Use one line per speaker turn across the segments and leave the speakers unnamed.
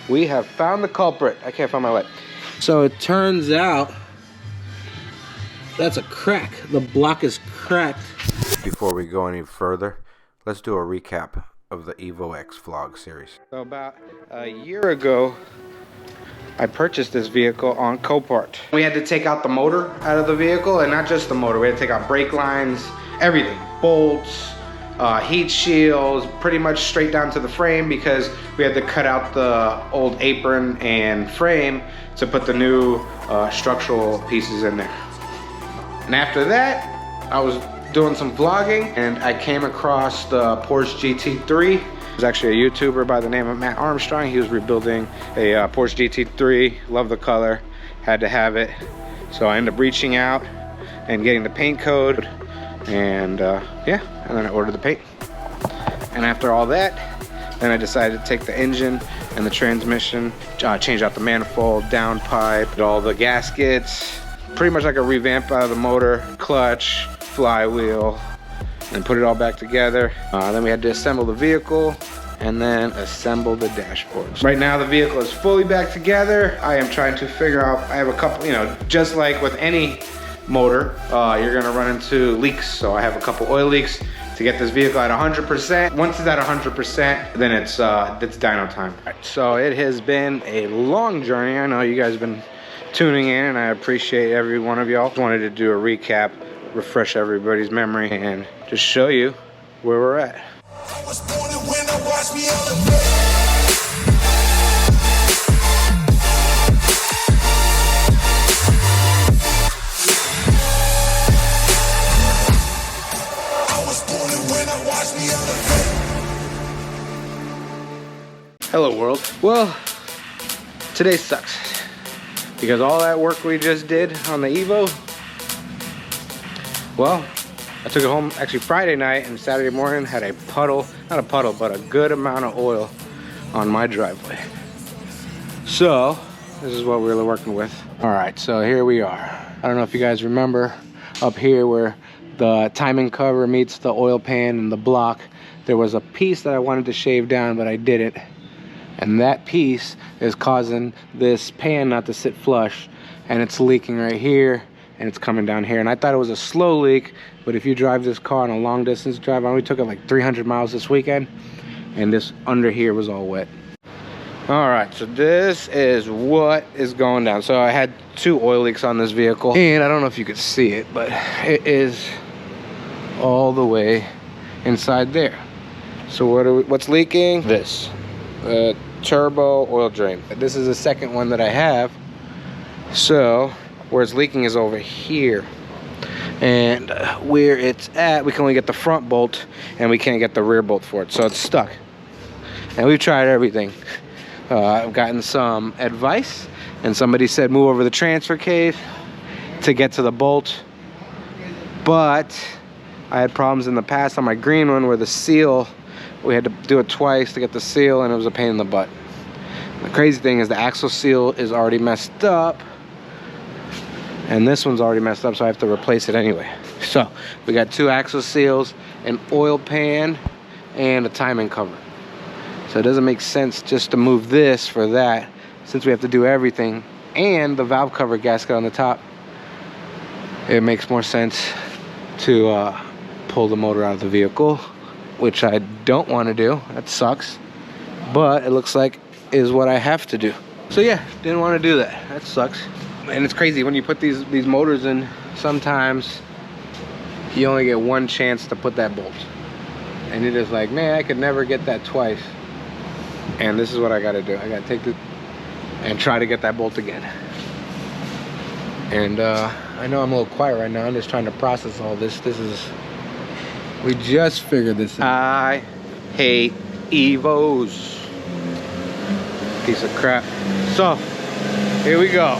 we have found the culprit. I can't find my light. So it turns out that's a crack. The block is cracked. Before we go any further, let's do a recap of the Evo X vlog series. So about a year ago, I purchased this vehicle on Copart. We had to take out the motor out of the vehicle, and not just the motor. We had to take out brake lines, everything, bolts, heat shields, pretty much straight down to the frame, because we had to cut out the old apron and frame to put the new structural pieces in there. And after that, I was doing some vlogging and I came across the Porsche GT3. There's actually a YouTuber by the name of Matt Armstrong. He was rebuilding a Porsche GT3. Love the color, had to have it. So I ended up reaching out and getting the paint code, and yeah, and then I ordered the paint. And after all that, then I decided to take the engine and the transmission, change out the manifold, downpipe, did all the gaskets, pretty much like a revamp out of the motor, clutch, flywheel, and put it all back together. Then we had to assemble the vehicle and then assemble the dashboard. Right now the vehicle is fully back together. I am trying to figure out, I have a couple, you know, just like with any motor, you're gonna run into leaks. So I have a couple oil leaks to get this vehicle at 100%. Once it's at 100%, then it's dyno time. So it has been a long journey. I know you guys have been tuning in, and I appreciate every one of y'all. Wanted to do a recap, refresh everybody's memory, and just show you where we're at. Hello world. Well, today sucks because all that work we just did on the Evo, well, I took it home actually Friday night, and Saturday morning had a puddle, not a puddle, but a good amount of oil on my driveway. So this is what we were working with. All right, so here we are. I don't know if you guys remember up here where the timing cover meets the oil pan and the block, there was a piece that I wanted to shave down, but I didn't. And that piece is causing this pan not to sit flush, and it's leaking right here and it's coming down here. And I thought it was a slow leak, but if you drive this car on a long distance drive, I only took it like 300 miles this weekend, and this under here was all wet. All right, so this is what is going down. So I had 2 oil leaks on this vehicle, and I don't know if you could see it, but it is all the way inside there. So what's leaking? This turbo oil drain. This is the second one that I have. So where it's leaking is over here, and where it's at, we can only get the front bolt and we can't get the rear bolt for it, so it's stuck. And we've tried everything. I've gotten some advice, and somebody said move over the transfer case to get to the bolt, but I had problems in the past on my green one where the seal, we had to do it twice to get the seal, and it was a pain in the butt. The crazy thing is the axle seal is already messed up, and this one's already messed up, so I have to replace it anyway. So we got 2 axle seals, an oil pan, and a timing cover. So it doesn't make sense just to move this for that, since we have to do everything, and the valve cover gasket on the top. It makes more sense to pull the motor out of the vehicle, which I don't want to do. That sucks, but it looks like is what I have to do. So yeah, didn't want to do that. That sucks. And it's crazy when you put these motors in, sometimes you only get one chance to put that bolt, and you're just like, man, I could never get that twice. And this is what I got to do. I got to take it and try to get that bolt again. And I know I'm a little quiet right now. I'm just trying to process all this. We just figured this out. I hate Evos. Piece of crap. So, here we go.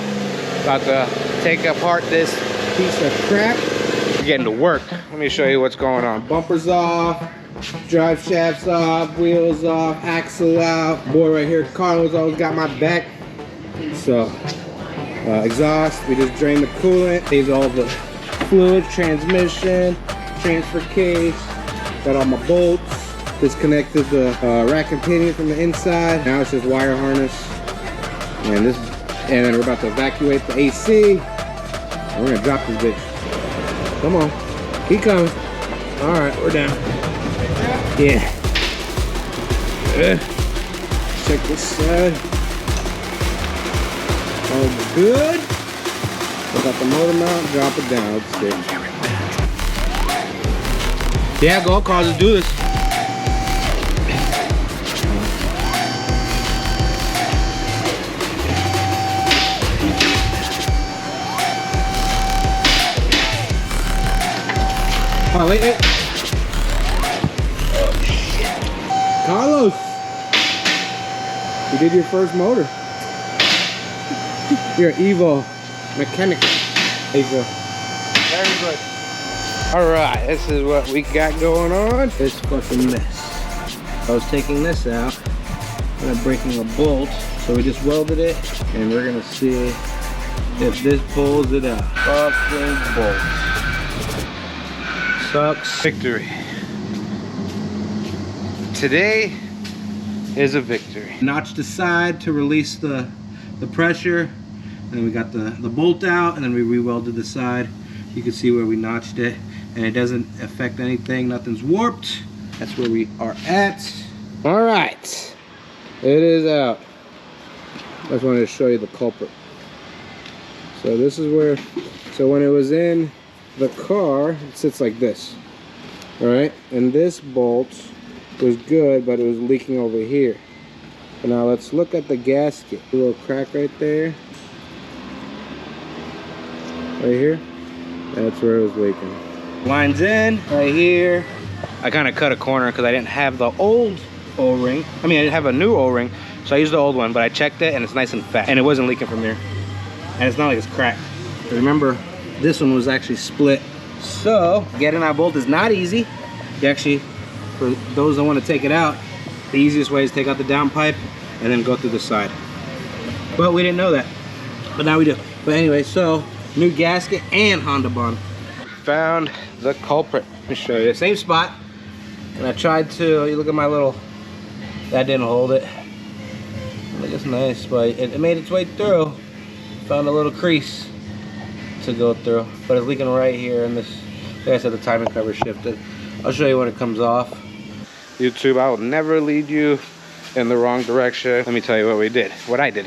About to take apart this piece of crap. We're getting to work. Let me show you what's going on. Bumpers off, drive shafts off, wheels off, axle out. Boy right here, Carlos always got my back. So, exhaust, we just drained the coolant. These are all the fluid, transmission, transfer case. Got all my bolts. Disconnected the rack and pinion from the inside. Now it's just wire harness. And then we're about to evacuate the AC. And we're gonna drop this bitch. Come on, keep coming. All right, we're down. Yeah. Check this side. All good. We got the motor mount, drop it down. Let's see. Yeah, go cars, let's do this. Oh, wait. Oh, shit. Carlos, you did your first motor. You're an Evo mechanic. There you go. Very good. All right, this is what we got going on. This fucking mess. I was taking this out and I'm breaking a bolt. So we just welded it and we're gonna see if this pulls it out. Fucking bolt. Sucks. Victory. Today is a victory. Notched the side to release the pressure. And then we got the bolt out and then we re-welded the side. You can see where we notched it and it doesn't affect anything. Nothing's warped. That's where we are at. All right, it is out. I just wanted to show you the culprit. So this is where, so when it was in the car, it sits like this. All right, and this bolt was good, but it was leaking over here. So now let's look at the gasket. A little crack right there. Right here, that's where it was leaking. Lines in right here. I kind of cut a corner because I didn't have the old O-ring. I mean, I didn't have a new O-ring, so I used the old one, but I checked it and it's nice and fat and it wasn't leaking from here. And it's not like it's cracked. Remember, this one was actually split. So getting that bolt is not easy. You actually, for those that want to take it out, the easiest way is take out the downpipe and then go through the side. But we didn't know that, but now we do. But anyway, so new gasket and Honda bond. Found the culprit. Let me show you. Same spot. And I tried to, you look at my little, that didn't hold it. Look, it's nice, but it made its way through. Found a little crease to go through, but it's leaking right here. And this, like I said, the timing cover shifted. I'll show you when it comes off. YouTube, I will never lead you in the wrong direction. Let me tell you what we did, what I did.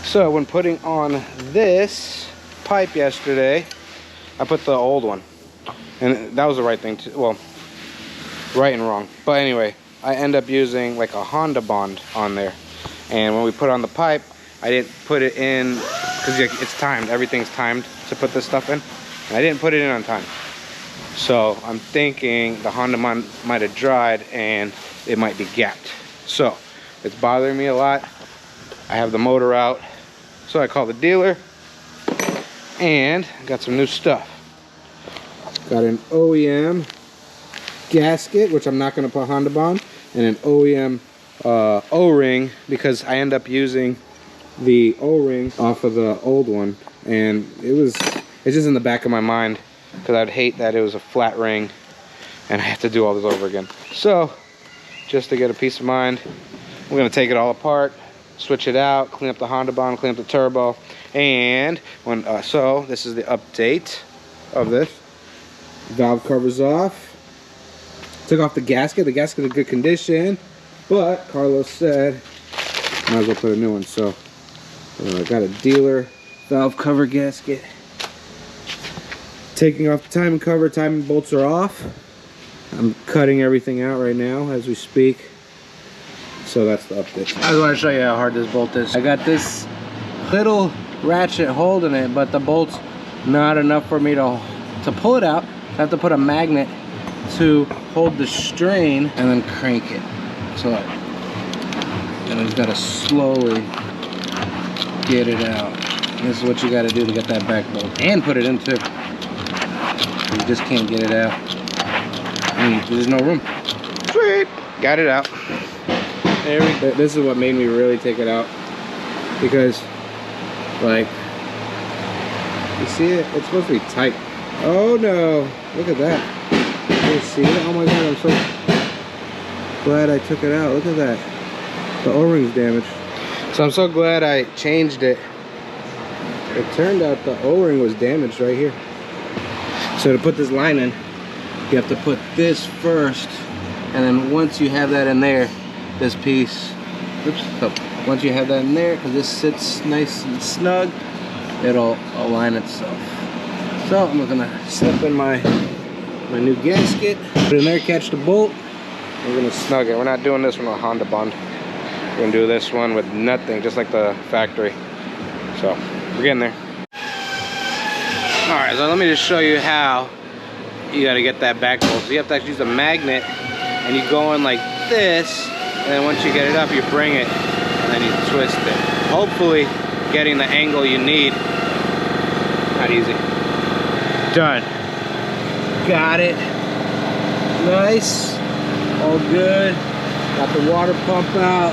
So when putting on this pipe yesterday, I put the old one. And that was the right thing to, well, right and wrong. But anyway, I end up using like a Honda bond on there. And when we put on the pipe, I didn't put it in, because it's timed, everything's timed to put this stuff in. And I didn't put it in on time. So I'm thinking the Honda might have dried and it might be gapped. So it's bothering me a lot. I have the motor out. So I called the dealer and got some new stuff. Got an OEM gasket, which I'm not going to put Honda bond, and an OEM O-ring, because I end up using the O-ring off of the old one, and it's just in the back of my mind, because I'd hate that it was a flat ring and I have to do all this over again. So just to get a peace of mind, we're going to take it all apart, switch it out, clean up the Honda bond, clean up the turbo, and when so this is the update of this. Valve covers off. Took off the gasket. The gasket is in good condition, but Carlos said might as well put a new one. So I got a dealer valve cover gasket. Taking off the timing cover. Timing bolts are off. I'm cutting everything out right now as we speak. So that's the update. I just want to show you how hard this bolt is. I got this little ratchet holding it, but the bolt's not enough for me to pull it out. I have to put a magnet to hold the strain and then crank it. So then I just gotta slowly get it out. And this is what you gotta do to get that back bolt and put it in too. You just can't get it out. There's no room. Sweet, got it out. There we go. This is what made me really take it out, because like, you see it? It's supposed to be tight. Oh no, look at that. You see it? Oh my god, I'm so... glad I took it out. Look at that. The O-ring's damaged. So I'm so glad I changed it. It turned out the O-ring was damaged right here. So to put this line in, you have to put this first, and then once you have that in there, this piece, oops, so once you have that in there, because this sits nice and snug, it'll align itself. So I'm gonna slip in my new gasket, put it in there, catch the bolt. We're gonna snug it. We're not doing this one with a Honda Bond. We're gonna do this one with nothing, just like the factory. So we're getting there. All right, so let me just show you how you gotta get that back bolt. So you have to actually use a magnet, and you go in like this, and then once you get it up, you bring it, and then you twist it. Hopefully, getting the angle you need. Not easy. Done. Got it. Nice. All good. Got the water pump out.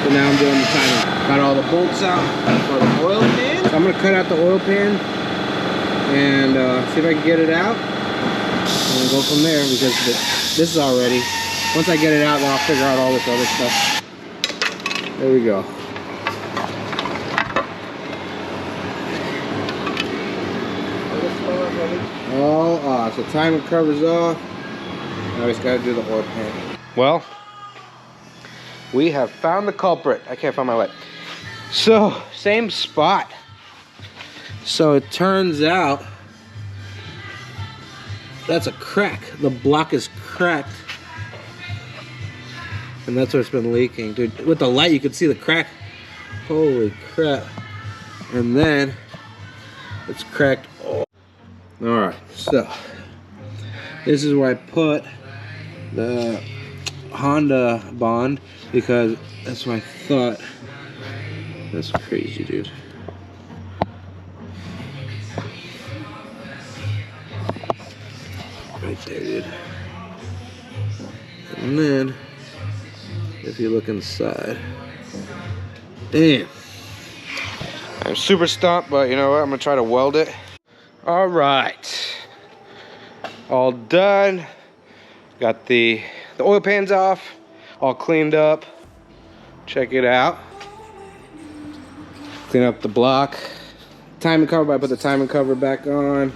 So now I'm doing the timing. Got all the bolts out for the oil pan. So I'm gonna cut out the oil pan and see if I can get it out. And then go from there, because this is all ready. Once I get it out, then I'll figure out all this other stuff. There we go. All off. So timer cover's off. Now we just gotta do the oil pan. Well, we have found the culprit. I can't find my light. So, same spot. So it turns out that's a crack. The block is cracked. And that's where it's been leaking. Dude, with the light you can see the crack. Holy crap. And then it's cracked. Oh. Alright, so this is where I put the Honda Bond, because that's what I thought. That's crazy, dude. Right there, dude. And then if you look inside, damn. I'm super stumped, but you know what? I'm gonna try to weld it. All right, all done. Got the oil pans off, all cleaned up. Check it out. Clean up the block. Timing cover, but I put the timing cover back on.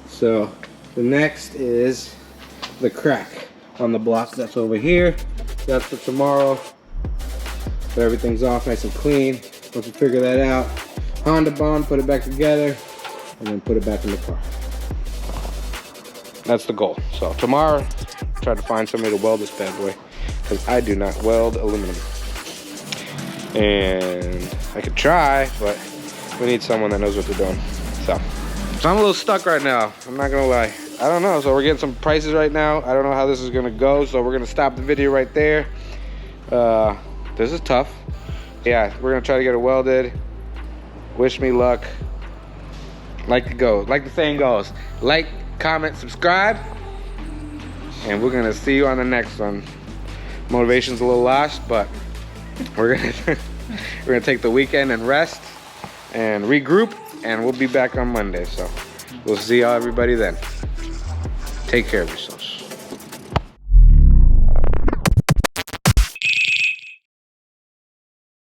So the next is the crack on the block that's over here. That's for tomorrow. But everything's off nice and clean. Once we figure that out, Honda Bond, put it back together, and then put it back in the car. That's the goal. So tomorrow, try to find somebody to weld this bad boy, because I do not weld aluminum. And I could try, but we need someone that knows what they're doing. So I'm a little stuck right now. I'm not gonna lie. I don't know. So we're getting some prices right now. I don't know how this is gonna go. So we're gonna stop the video right there. This is tough. Yeah, we're gonna try to get it welded. Wish me luck. Like the saying goes, like, comment, subscribe, and we're gonna see you on the next one. Motivation's a little lost, but we're gonna take the weekend and rest and regroup, and we'll be back on Monday. So we'll see y'all, everybody, then. Take care of yourselves.